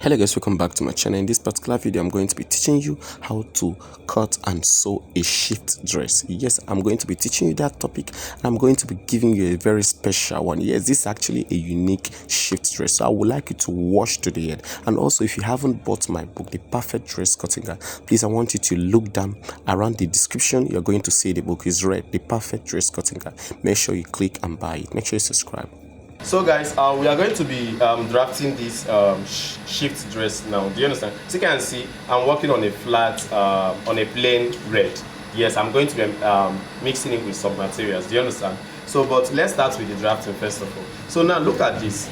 Hello guys, welcome back to my channel. In this particular video I'm going to be teaching you how to cut and sew a shift dress. Yes, I'm going to be teaching you that topic, and I'm going to be giving you a very special one. Yes, this is actually a unique shift dress, so I would like you to watch to the end. And also, if you haven't bought my book, The Perfect Dress Cutting Guide, please, I want you to look down around the description. You're going to see the book is red, The Perfect Dress Cutting Guide. Make sure you click and buy it. Make sure you subscribe. So guys, we are going to be drafting this shift dress now. Do you understand? So you can see I'm working on a flat, on a plain red. Yes, I'm going to be mixing it with some materials. Do you understand? So, but let's start with the drafting first of all. So now look at this.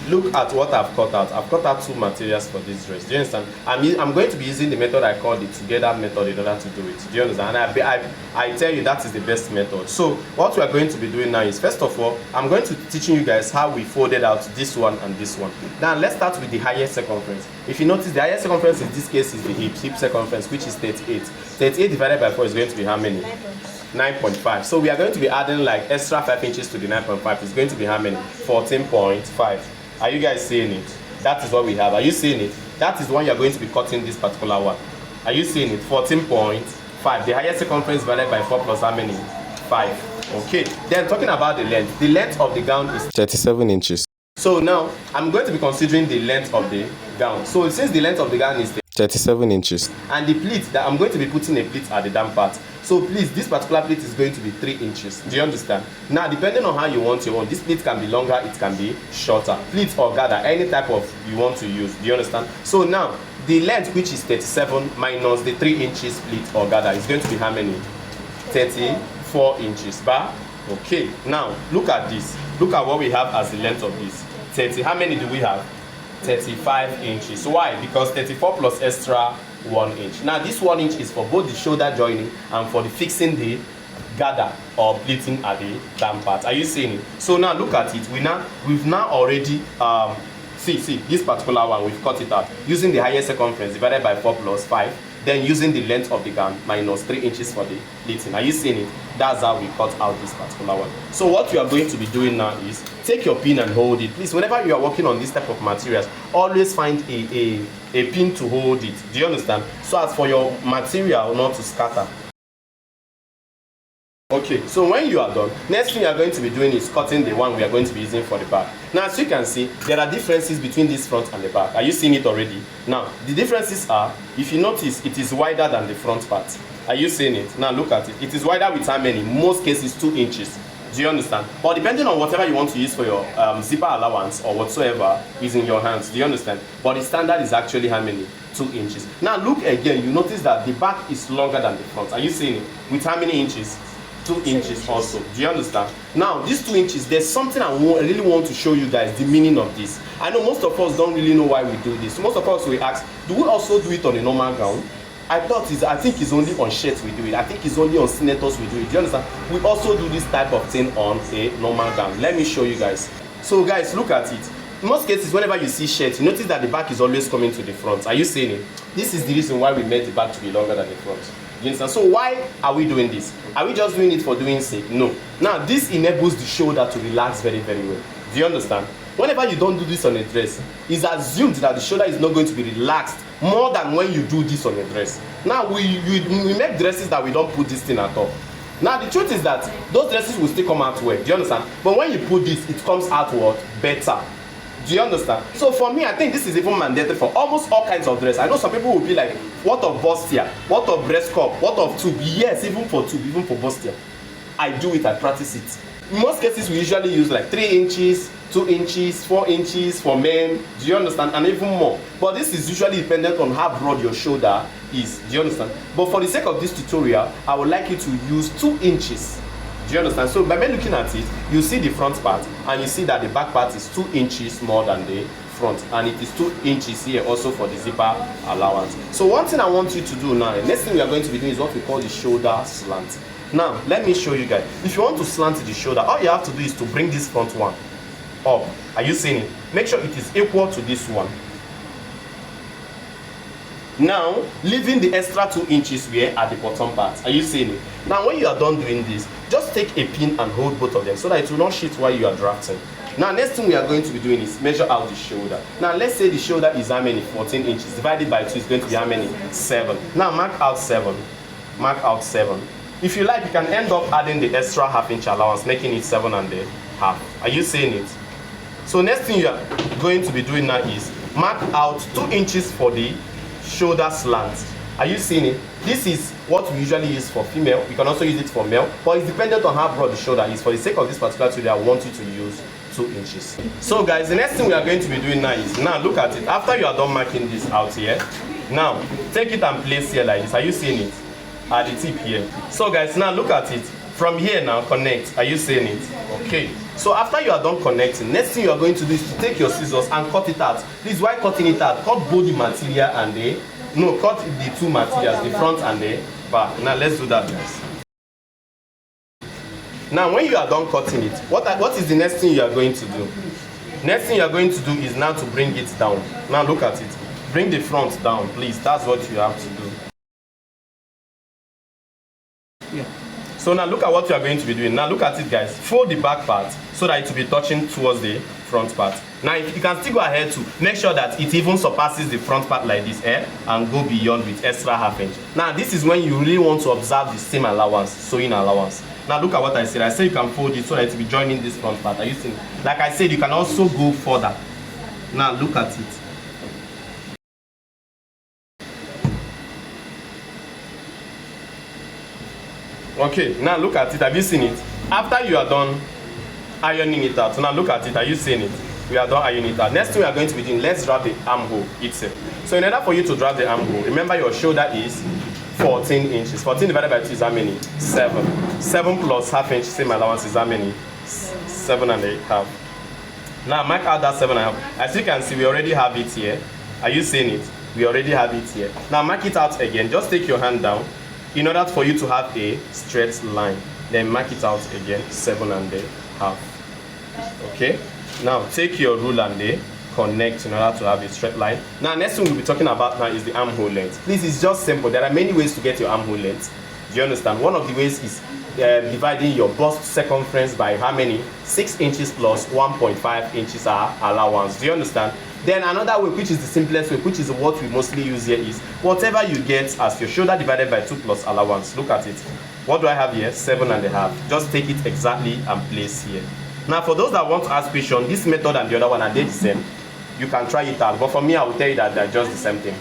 Look at what I've cut out. I've cut out two materials for this dress. Do you understand? I'm going to be using the method I call the together method in order to do it. Do you understand? And I tell you that is the best method. So what we are going to be doing now is, first of all, I'm going to be teaching you guys how we folded out this one and this one. Now let's start with the highest circumference. If you notice, the highest circumference in this case is the hip circumference, which is 38. 38 divided by 4 is going to be how many? 9.5. So we are going to be adding like extra 5 inches to the 9.5. It's going to be how many? 14.5. Are you guys seeing it? That is what we have. Are you seeing it? That is one you are going to be cutting this particular one. Are you seeing it? 14.5. The highest circumference divided by 4 plus how many? 5. Okay. Then talking about the length. The length of the gown is 37 inches. So now I'm going to be considering the length of the gown. So since the length of the gown is 37 inches. And the pleat, that I'm going to be putting a pleat at the down part. So please, this particular pleat is going to be 3 inches. Do you understand? Now, depending on how you want your own, this pleat can be longer, it can be shorter. Pleat or gather, any type of you want to use. Do you understand? So now, the length, which is 37 minus the 3 inches pleat or gather, is going to be how many? 34 inches. Bar? Okay. Now, look at this. Look at what we have as the length of this. 30. How many do we have? 35 inches. Why? Because 34 plus extra 1 inch. Now this 1 inch is for both the shoulder joining and for the fixing the gather or pleating at the down part. Are you seeing it? So now look at it. We've now already see this particular one, we've cut it out using the highest circumference divided by 4 plus 5, then using the length of the gown minus 3 inches for the pleating. Are you seeing it? That's how we cut out this particular one. So what you are going to be doing now is take your pin and hold it. Please, whenever you are working on this type of materials, always find a pin to hold it. Do you understand? So as for your material not to scatter. Okay, so when you are done, next thing you are going to be doing is cutting the one we are going to be using for the back. Now, as you can see, there are differences between this front and the back. Are you seeing it already? Now, the differences are, if you notice, it is wider than the front part. Are you seeing it? Now, look at it. It is wider with how many? Most cases, 2 inches. Do you understand? But depending on whatever you want to use for your zipper allowance or whatsoever is in your hands. Do you understand? But the standard is actually how many? 2 inches. Now, look again. You notice that the back is longer than the front. Are you seeing it? With how many inches? 2 inches also. Do you understand? Now, these 2 inches, there's something I really want to show you guys the meaning of this. I know most of us don't really know why we do this. Most of us will ask, do we also do it on a normal gown? I think it's only on shirts we do it. I think it's only on senators we do it. Do you understand? We also do this type of thing on a normal gown. Let me show you guys. So guys, look at it. In most cases, whenever you see shirts, you notice that the back is always coming to the front. Are you seeing it? This is the reason why we made the back to be longer than the front. You understand? So why are we doing this? Are we just doing it for doing sake? No. Now this enables the shoulder to relax very, very well. Do you understand? Whenever you don't do this on a dress, it's assumed that the shoulder is not going to be relaxed more than when you do this on a dress. Now we make dresses that we don't put this thing at all. Now the truth is that those dresses will still come out well. Do you understand? But when you put this, it comes out what? Better. Do you understand? So for me, I think this is even mandated for almost all kinds of dress. I know some people will be like, what of bustier? What of breast cup? What of tube? Yes, even for tube, even for bustier. I do it, I practice it. In most cases, we usually use like 3 inches, 2 inches, 4 inches for men. Do you understand? And even more. But this is usually dependent on how broad your shoulder is. Do you understand? But for the sake of this tutorial, I would like you to use 2 inches. Do you understand? So by me looking at it, you see the front part and you see that the back part is 2 inches more than the front, and it is 2 inches here also for the zipper allowance. So one thing I want you to do now, the next thing we are going to be doing is what we call the shoulder slant. Now let me show you guys. If you want to slant the shoulder, all you have to do is to bring this front one up. Are you seeing it? Make sure it is equal to this one. Now, leaving the extra 2 inches here at the bottom part. Are you seeing it? Now, when you are done doing this, just take a pin and hold both of them so that it will not shift while you are drafting. Now next thing we are going to be doing is measure out the shoulder. Now let's say the shoulder is how many? 14 inches. Divided by 2 is going to be how many? 7. Now mark out 7. Mark out 7. If you like, you can end up adding the extra half-inch allowance, making it 7.5. Are you seeing it? So next thing you are going to be doing now is mark out 2 inches for the shoulder slant. Are you seeing it? This is what we usually use for female. We can also use it for male, but it's dependent on how broad the shoulder is. For the sake of this particular tutorial, I want you to use 2 inches. So guys, the next thing we are going to be doing now is, now look at it. After you are done marking this out here, now take it and place here like this. Are you seeing it? At the tip here. So guys, now look at it. From here now, connect. Are you seeing it? Okay. So after you are done connecting, next thing you are going to do is to take your scissors and cut it out. This is why cutting it out. Cut both the material and the, no, cut the two materials, the front and the back. Now let's do that, guys. Now when you are done cutting it, what is the next thing you are going to do? Next thing you are going to do is now to bring it down. Now look at it. Bring the front down, please. That's what you have to do. Yeah. So now look at what you are going to be doing. Now look at it, guys. Fold the back part so that it will be touching towards the front part. Now if you can still go ahead to make sure that it even surpasses the front part like this, and go beyond with extra half-inch. Now this is when you really want to observe the same allowance, sewing allowance. Now look at what I said. I said you can fold it so that it will be joining this front part. Are you seeing? Like I said, you can also go further. Now look at it. Okay, now look at it. Have you seen it? After you are done ironing it out, so now look at it. Are you seeing it? We are done ironing it out. Next thing we are going to be doing, let's drop the armhole itself. So in order for you to drop the armhole, remember your shoulder is 14 inches. 14 divided by 2 is how many? 7. 7 plus half-inch, same allowance, is how many? 7.5. Now mark out that 7.5. As you can see, we already have it here. Are you seeing it? We already have it here. Now mark it out again. Just take your hand down. In order for you to have a straight line, then mark it out again, 7.5. Okay. Now take your ruler and connect in order to have a straight line. Now next thing we'll be talking about now is the armhole length. Please, it's just simple. There are many ways to get your armhole length. Do you understand? One of the ways is dividing your bust circumference by how many? 6 inches plus 1.5 inches allowance. Do you understand? Then another way, which is the simplest way, which is what we mostly use here, is whatever you get as your shoulder divided by 2 plus allowance. Look at it. What do I have here? 7.5. Just take it exactly and place here. Now for those that want to ask question, this method and the other one are they the same? You can try it out, but for me I will tell you that they're just the same thing.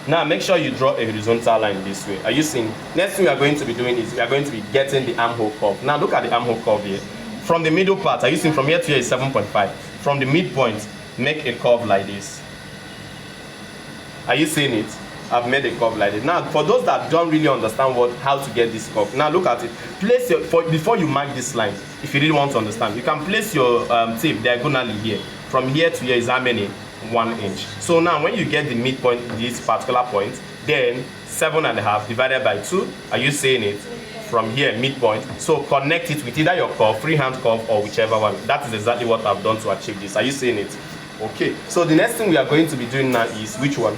Now make sure you draw a horizontal line this way. Are you seeing? Next thing we are going to be doing is we are going to be getting the armhole curve. Now look at the armhole curve here. From the middle part, are you seeing? From here to here is 7.5. From the midpoint, make a curve like this. Are you seeing it? I've made a curve like this. Now, for those that don't really understand how to get this curve, now look at it. Place your, before you mark this line, if you really want to understand, you can place your tape diagonally here. From here to here is how many? 1 inch. So now, when you get the midpoint, this particular point, then 7.5 divided by 2. Are you seeing it? From here, midpoint. So connect it with either your curve, freehand curve, or whichever one. That is exactly what I've done to achieve this. Are you seeing it? Okay. So the next thing we are going to be doing now is which one?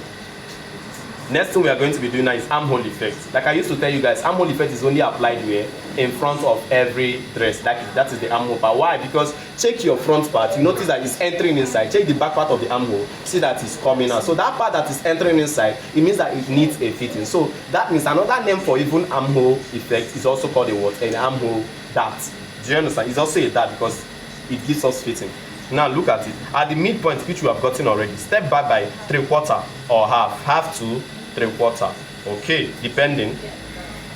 Next thing we are going to be doing now is armhole effect. Like I used to tell you guys, armhole effect is only applied where? In front of every dress. That is the armhole part. Why? Because check your front part. You notice that it's entering inside. Check the back part of the armhole. See that it's coming out. So that part that is entering inside, it means that it needs a fitting. So that means another name for even armhole effect is also called a what? An armhole dart. Do you understand? It's also a dart because it gives us fitting. Now look at it. At the midpoint, which we have gotten already, step back by 3/4 or half to 3/4. Okay, depending.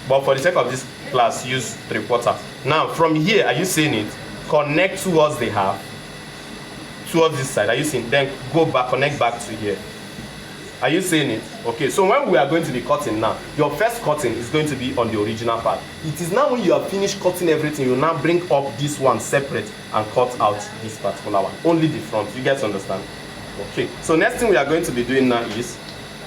But for the sake of this class, use 3/4. Now from here, are you seeing it? Connect towards the half, towards this side. Are you seeing? Then go back, connect back to here. Are you seeing it? Okay, so when we are going to be cutting now, your first cutting is going to be on the original part. It is now when you have finished cutting everything, you now bring up this one separate and cut out this particular one. Only the front. You guys understand? Okay, so next thing we are going to be doing now is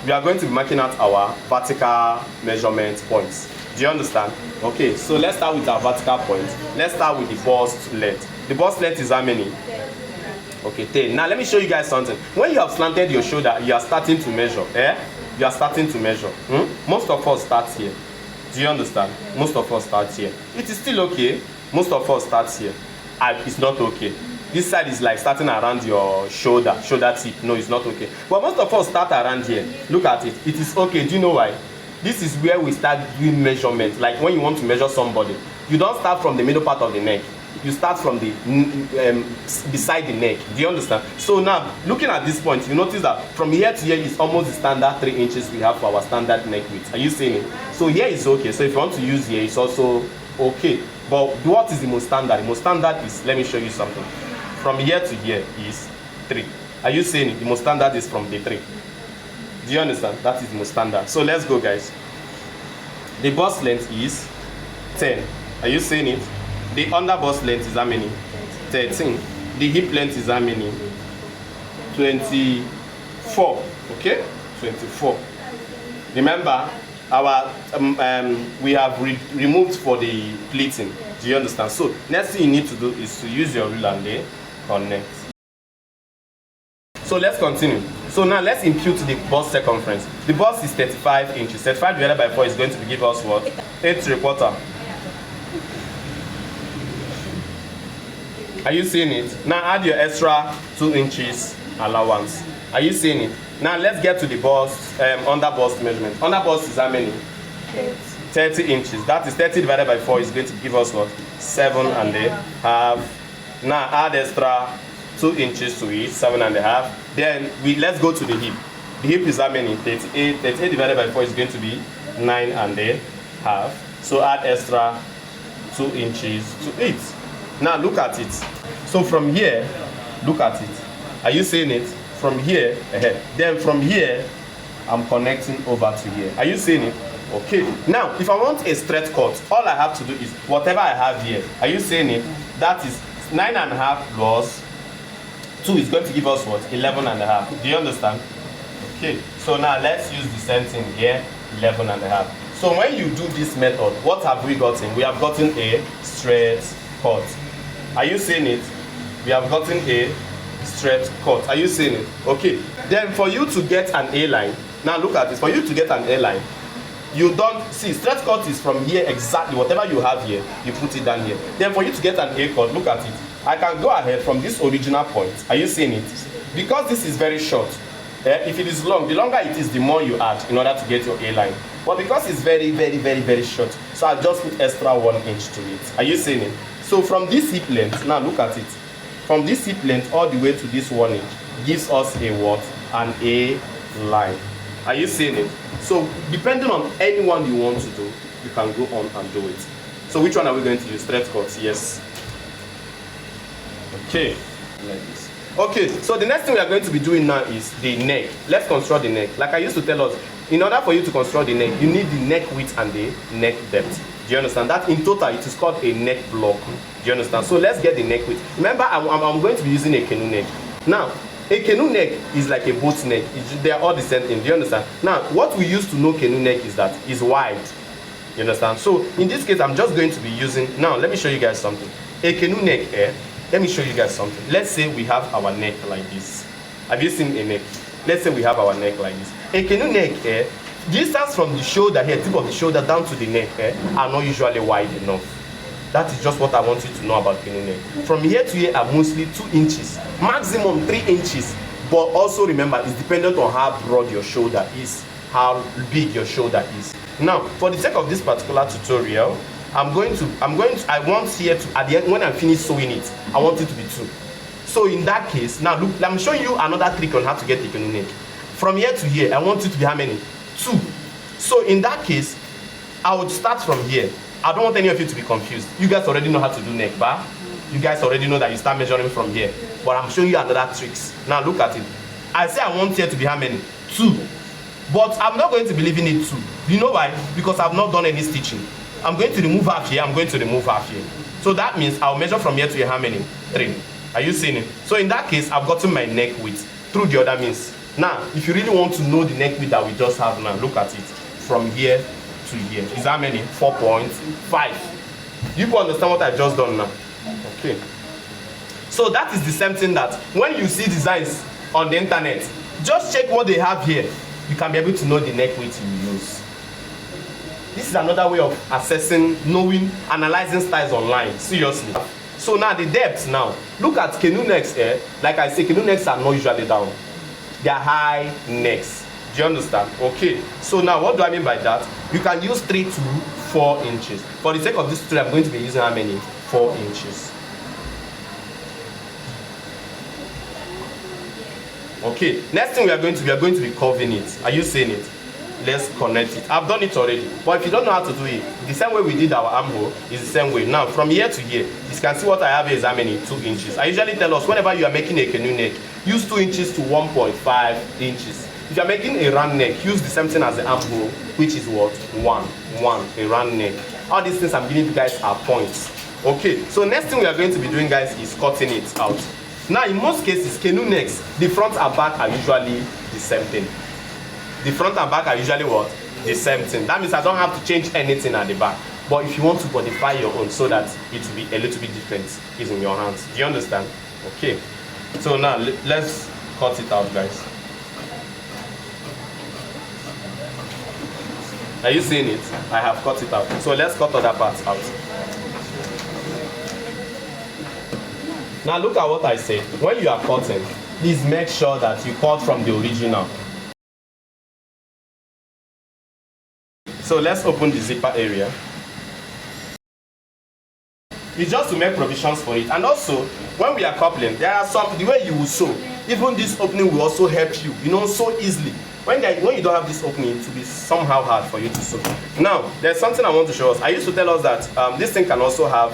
we are going to be marking out our vertical measurement points. Do you understand? Okay, so let's start with our vertical point. Let's start with the bust length. The bust length is how many? Okay, 10. Now let me show you guys something. When you have slanted your shoulder, you are starting to measure. You are starting to measure. Most of us start here. Do you understand? Most of us start here. It is still okay. most of us start here. It's not okay. This side is like starting around your shoulder tip. No, it's not okay. But most of us start around here. Look at it. It is okay. Do you know why? This is where we start doing measurement. Like when you want to measure somebody, you don't start from the middle part of the neck. You start from the beside the neck. Do you understand? So now, looking at this point, you notice that from here to here is almost the standard 3 inches we have for our standard neck width. Are you seeing it? So here is okay. So if you want to use here, it's also okay. But what is the most standard? The most standard is, let me show you something. From here to here is 3. Are you seeing it? The most standard is from the 3. Do you understand? That is the most standard. So let's go, guys. The bust length is 10. Are you seeing it? The under bust length is how many? 13. The hip length is how many? 24. Okay? 24. Remember, our we have removed for the pleating. Do you understand? So next thing you need to do is to use your ruler and then connect. So let's continue. So now let's impute the bust circumference. The bust is 35 inches. 35 divided by 4 is going to give us what? 8¾ Are you seeing it? Now add your extra 2 inches allowance. Are you seeing it? Now let's get to the bust, under bust measurement. Under bust is how many? 30 inches. That is 30 divided by 4 is going to give us what? 7½. Now add extra 2 inches to it, 7½. Then let's go to the hip. The hip is how many? 38. 38 divided by 4 is going to be 9½. So add extra 2 inches to it. Now look at it. So from here, look at it. Are you seeing it? From here, ahead. Then from here, I'm connecting over to here. Are you seeing it? Okay. Now, if I want a straight cut, all I have to do is whatever I have here. Are you seeing it? That is 9½ plus 2 is going to give us what? 11½. Do you understand? Okay. So now let's use the same thing here. 11½. So when you do this method, what have we gotten? We have gotten a straight cut. Are you seeing it? We have gotten a straight cut. Are you seeing it? Okay. Then for you to get an A line, now look at this. For you to get an A line, you don't see straight cut is from here exactly. Whatever you have here, you put it down here. Then for you to get an A cut, look at it. I can go ahead from this original point. Are you seeing it? Because this is very short. If it is long, the longer it is, the more you add in order to get your A line. But because it's very short, so I just put extra 1 inch to it. Are you seeing it? So from this hip length, now look at it. From this hip length all the way to this 1 inch gives us a what? An A line. Are you seeing it? So depending on any one you want to do, you can go on and do it. So which one are we going to use? Straight cuts, yes. Okay, like this. Okay, so the next thing we are going to be doing now is the neck. Let's construct the neck. Like I used to tell us, in order for you to construct the neck, you need the neck width and the neck depth. Do you understand? That in total, it is called a neck block. Do you understand? So let's get the neck width. Remember, I'm going to be using a canoe neck. Now, a canoe neck is like a boat neck. They are all the same thing. Do you understand? Now, what we used to know canoe neck is that it's wide. You understand? So in this case, I'm just going to be using. Now, let me show you guys something. A canoe neck here. Let me show you guys something. Let's say we have our neck like this. Have you seen a neck? Let's say we have our neck like this. A canoe neck here, distance from the shoulder here, tip of the shoulder down to the neck here, are not usually wide enough. That is just what I want you to know about canoe neck. From here to here are mostly 2 inches, maximum 3 inches. But also remember, it's dependent on how broad your shoulder is, how big your shoulder is. Now, for the sake of this particular tutorial, I want here to, at the end, when I finish sewing it, I want it to be 2. So in that case, now look, I'm showing you another trick on how to get the canoe neck. From here to here, I want it to be how many? 2. So in that case, I would start from here. I don't want any of you to be confused. You guys already know how to do neck bar. You guys already know that you start measuring from here. But I'm showing you another tricks. Now look at it. I say I want here to be how many? 2. But I'm not going to be leaving it 2. You know why? Because I've not done any stitching. I'm going to remove half here. I'm going to remove half here. So that means I'll measure from here to here how many? 3. Are you seeing it? So in that case, I've gotten my neck width through the other means. Now, if you really want to know the neck width that we just have now, look at it. From here to here. Is how many? 4.5. You can understand what I just done now. Okay. So that is the same thing that when you see designs on the internet, just check what they have here. You can be able to know the neck width you use. this is another way of assessing, knowing, analyzing styles online. Seriously. So now the depth now. Look at canoe necks here. Like I say, canoe necks are not usually down. They are high necks. Do you understand? Okay. So now what do I mean by that? You can use 3 to 4 inches. For the sake of this tutorial, I'm going to be using how many? 4 inches. Okay. Next thing we are going to be curving it. Are you seeing it? Let's connect it. I've done it already, but if you don't know how to do it, the same way we did our armhole is the same way. Now from here to here, you can see what I have here is how many? 2 inches. I usually tell us whenever you are making a canoe neck, use 2 inches to 1.5 inches. If you are making a round neck, use the same thing as the armhole, which is what? 1, a round neck. All these things I'm giving you guys are points. Okay, so next thing we are going to be doing, guys, is cutting it out. Now in most cases, canoe necks, the front and back are usually the same thing. The front and back are usually what? The same thing. That means I don't have to change anything at the back. But if you want to modify your own so that it will be a little bit different, it's in your hands. Do you understand? Okay. So now let's cut it out, guys. Are you seeing it? I have cut it out. So let's cut other parts out. Now look at what I said. When you are cutting, please make sure that you cut from the original. So let's open the zipper area. It's just to make provisions for it. And also, when we are coupling, there are some, the way you will sew, even this opening will also help you, sew easily. When you don't have this opening, it will be somehow hard for you to sew. Now, there's something I want to show us. I used to tell us that this thing can also have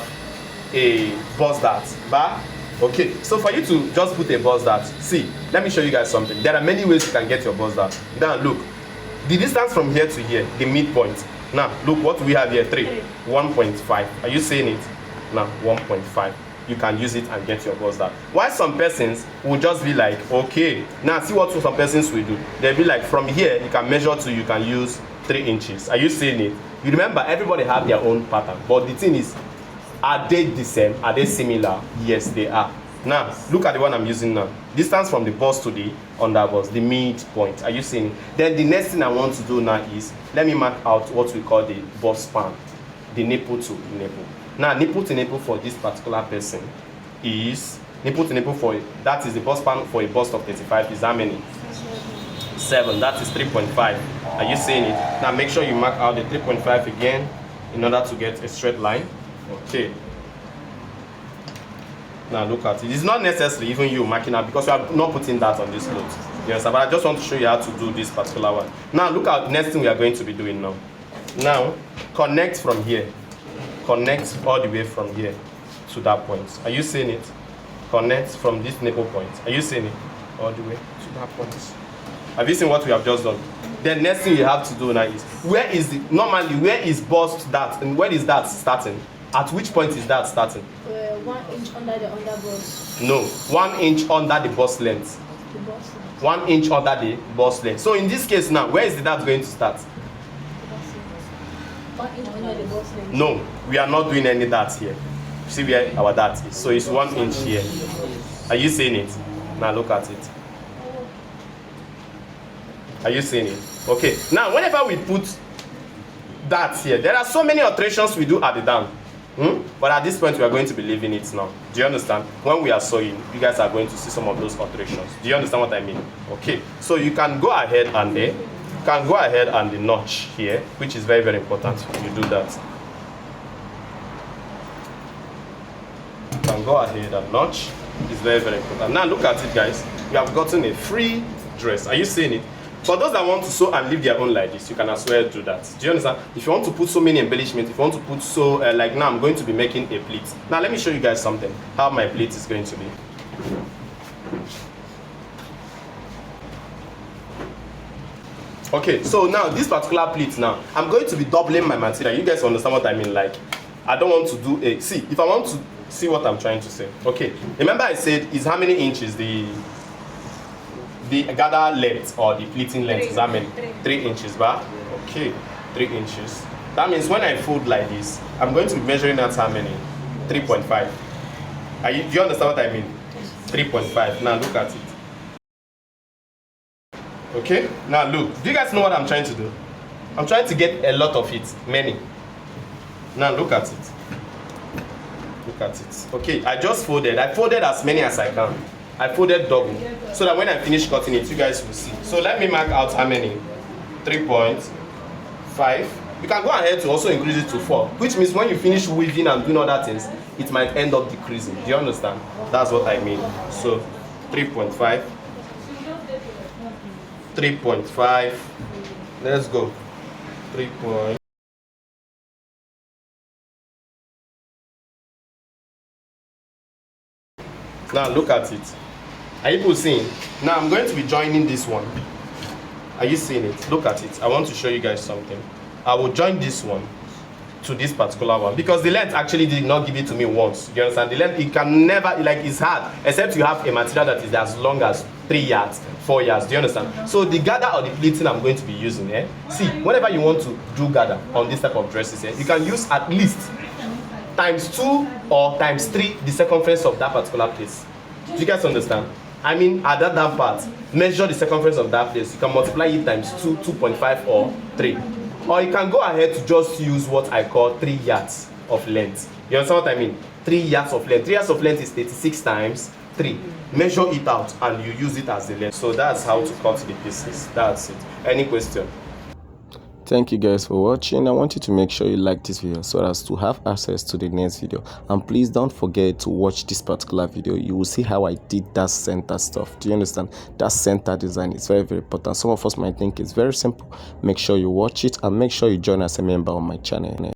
a buzz dart. But, okay, so for you to just put a buzz dart, see, let me show you guys something. There are many ways you can get your buzz dart. Now, look. The distance from here to here, the midpoint. Now, look what we have here, 1.5. Are you seeing it? Now, 1.5. You can use it and get your buzz dart. Why some persons will just be like, okay, now see what some persons will do. They'll be like, from here, you can measure to, you can use 3 inches. Are you seeing it? You remember, everybody have their own pattern. But the thing is, are they the same? Are they similar? Yes, they are. Now, look at the one I'm using now. Distance from the bust to the underbust, the midpoint. Are you seeing it? Then the next thing I want to do now is, let me mark out what we call the bust span. The nipple to nipple. Now, nipple to nipple for this particular person is, nipple to nipple for, that is the bust span for a bust of 35 is how many? 7. That is 3.5. Are you seeing it? Now, make sure you mark out the 3.5 again in order to get a straight line. Okay. Now look at it. It's not necessary even you marking out because you are not putting that on this load. Yes, but I just want to show you how to do this particular one. Now look at the next thing we are going to be doing now. Now connect from here. Connect all the way from here to that point. Are you seeing it? Connect from this nipple point. Are you seeing it? All the way to that point. Have you seen what we have just done? The next thing you have to do now is where is bust that and where is that starting? At which point is that starting? 1 inch under the underbust. No, 1 inch under the bust length. The bust length. 1 inch under the bust length. So in this case now, where is the dart going to start? 1 inch under the bust length. No, we are not doing any dart here. See where our dart is. So it's 1 inch here. Are you seeing it? Now look at it. Are you seeing it? Okay. Now whenever we put darts here, there are so many alterations we do at the down. But at this point, we are going to be leaving it now. Do you understand? When we are sewing, you guys are going to see some of those alterations. Do you understand what I mean? Okay. So you can go ahead and the notch here, which is very, very important. You do that. You can go ahead and notch. It's very, very important. Now look at it, guys. We have gotten a free dress. Are you seeing it? For those that want to sew and leave their own like this, you can as well do that. Do you understand? If you want to put so many embellishments, if you want to put like now I'm going to be making a pleat. Now let me show you guys something, how my pleat is going to be. Okay, so now this particular pleat now, I'm going to be doubling my material. You guys understand what I mean? Like, I don't want to do a, see, if I want to see what I'm trying to say. Okay, remember I said is how many inches the gather length or the pleating length is how many? 3 inches, but okay, 3 inches. That means when I fold like this, I'm going to be measuring out how many? 3.5. Do you understand what I mean? 3.5. Now look at it. Okay, now look. Do you guys know what I'm trying to do? I'm trying to get a lot of it, many. Now look at it. Look at it. Okay, I just folded. I folded as many as I can. I folded double, so that when I finish cutting it, you guys will see. So let me mark out how many. 3.5. You can go ahead to also increase it to 4, which means when you finish weaving and doing other things, it might end up decreasing. Do you understand? That's what I mean. So 3.5. 3.5. Let's go. 3. Now look at it. Are you people seeing? Now I'm going to be joining this one. Are you seeing it? Look at it. I want to show you guys something. I will join this one to this particular one because the length actually did not give it to me once. You understand? The length, it can never, like, it's hard except you have a material that is as long as 3 yards, 4 yards. Do you understand? So the gather or the pleating I'm going to be using, see, whenever you want to do gather on this type of dresses, you can use at least ×2 or ×3 the circumference of that particular place. Do you guys understand? I mean, at that part, measure the circumference of that place. You can multiply it ×2, 2.5, or 3. Or you can go ahead to just use what I call 3 yards of length. You understand what I mean? 3 yards of length. 3 yards of length is 36 times 3. Measure it out and you use it as the length. So that's how to cut the pieces. That's it. Any question? Thank you guys for watching. I want you to make sure you like this video so as to have access to the next video, and please don't forget to watch this particular video. You will see how I did that center stuff. Do you understand? That center design is very, very important. Some of us might think it's very simple. Make sure you watch it and make sure you join as a member on my channel.